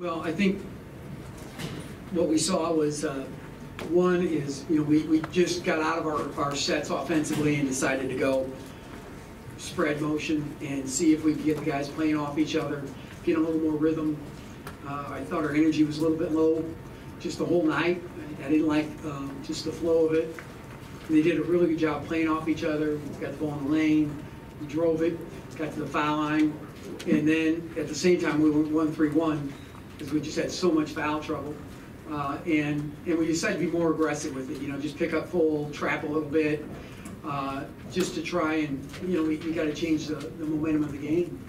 Well, I think what we saw was one is, we just got out of our sets offensively and decided to go spread motion and see if we could get the guys playing off each other, get a little more rhythm. I thought our energy was a little bit low just the whole night. I didn't like just the flow of it. And they did a really good job playing off each other. We got the ball in the lane, we drove it, got to the foul line, and then at the same time we went 1-3-1 because we just had so much foul trouble. And we decided to be more aggressive with it, just pick up full, trap a little bit, just to try and, we got to change the momentum of the game.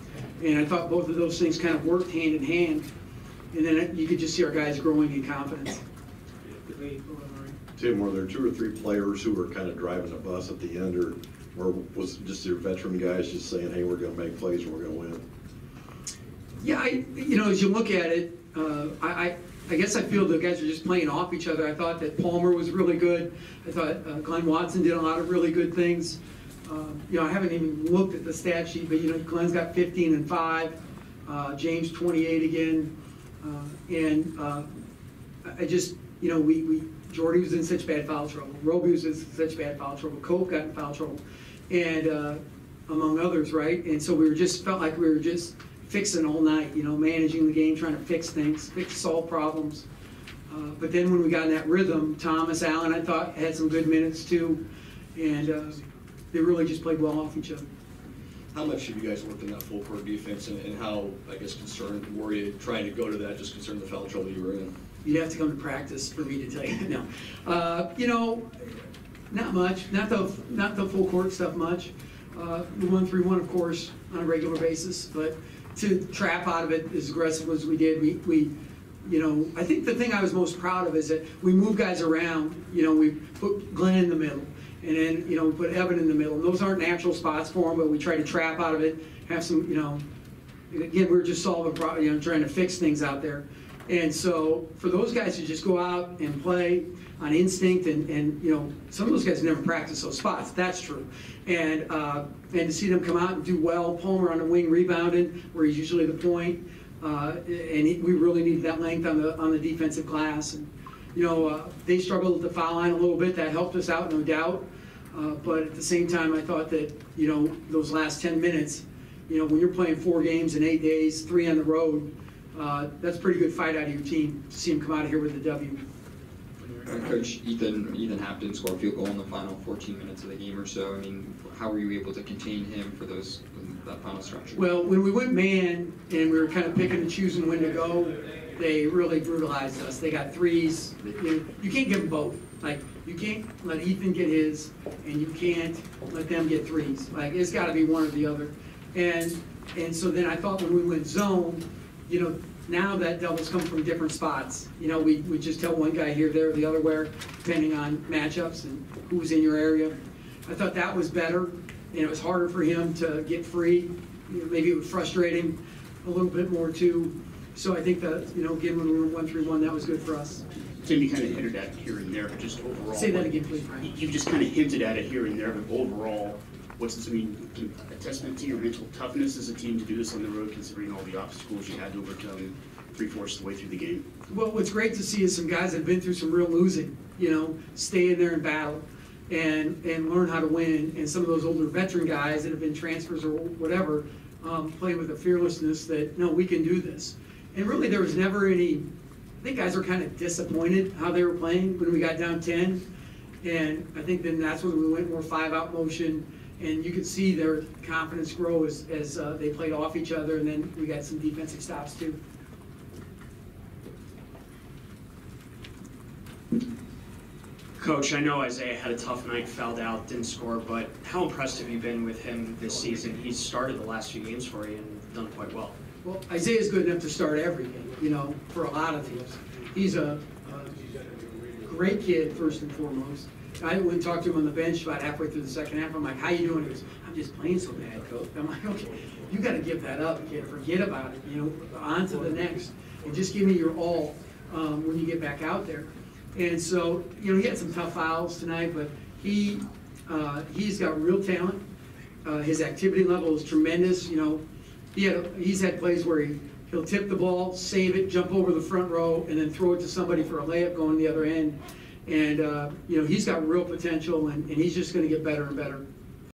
And I thought both of those things kind of worked hand in hand, and then you could just see our guys growing in confidence. Tim, were there 2 or 3 players who were kind of driving the bus at the end, or was it just your veteran guys just saying, hey, we're going to make plays and we're going to win? Yeah, as you look at it, I guess I feel the guys are just playing off each other. I thought that Palmer was really good. I thought Glenn Watson did a lot of really good things. I haven't even looked at the stat sheet, but Glenn's got 15 and 5, James 28 again, and I just Jordy was in such bad foul trouble, Roby was in such bad foul trouble, Cope got in foul trouble, and among others, right? And so felt like we were just fixing all night, managing the game, trying to fix things, solve problems. But then when we got in that rhythm, Thomas, Allen, I thought had some good minutes too, and they really just played well off each other. How much have you guys worked in that full court defense, and how, I guess, concerned were you trying to go to that, just concerned the foul trouble you were in? You'd have to come to practice for me to tell you. No, not much. Not the full court stuff much. The 1-3-1, of course, on a regular basis, but to trap out of it as aggressive as we did, I think the thing I was most proud of is that we moved guys around. We put Glenn in the middle, and then we put Evan in the middle. And those aren't natural spots for him, but we try to trap out of it. Have some, again, we're just solving problems, trying to fix things out there. And so for those guys to just go out and play on instinct, and some of those guys never practice those spots. That's true. And to see them come out and do well. Palmer on the wing rebounded, where he's usually the point. We really needed that length on the defensive glass. And they struggled at the foul line a little bit. That helped us out, no doubt. But at the same time, I thought that those last 10 minutes, when you're playing 4 games in 8 days, 3 on the road, that's a pretty good fight out of your team to see them come out of here with a W. Coach, Ethan Hampton scored a field goal in the final 14 minutes of the game or so. I mean, how were you able to contain him for that final stretch? Well, when we went man and we were kind of picking and choosing when to go, they really brutalized us. They got threes. You can't give them both. Like, you can't let Ethan get his, and you can't let them get threes. Like, it's got to be one or the other. And so then I thought when we went zone, now that doubles come from different spots. We just tell one guy here, there, the other where, depending on matchups and who's in your area. I thought that was better, and it was harder for him to get free. Maybe it would frustrate him a little bit more too. So I think that, again, when we were 1-3-1, that was good for us. Tim, you kind of hinted at it here and there, but just overall. Say that again, please, Brian. You've just kind of hinted at it here and there, but overall, what's this mean? A testament to your mental toughness as a team to do this on the road, considering all the obstacles you had to overcome 3/4 of the way through the game? Well, what's great to see is some guys that have been through some real losing, stay in there and battle and learn how to win. And some of those older veteran guys that have been transfers or whatever, play with a fearlessness that, no, we can do this. And really there was never any, I think guys were kind of disappointed how they were playing when we got down 10. And I think then that's when we went more 5-out motion. And you could see their confidence grow as they played off each other, and then we got some defensive stops too. Coach, I know Isaiah had a tough night, fouled out, didn't score, but how impressed have you been with him this season? He's started the last few games for you and done quite well. Well, Isaiah's good enough to start every game, for a lot of teams. He's a great kid, first and foremost. I went and talked to him on the bench about halfway through the second half. I'm like, how you doing? He goes, I'm just playing so bad, Coach. I'm like, okay, you got to give that up, kid. Forget about it, on to the next. And just give me your all when you get back out there. And so, he had some tough fouls tonight, but he's got real talent. His activity level is tremendous. He's had plays where he He'll tip the ball, save it, jump over the front row, and then throw it to somebody for a layup going the other end. And, you know, he's got real potential, and he's just going to get better and better.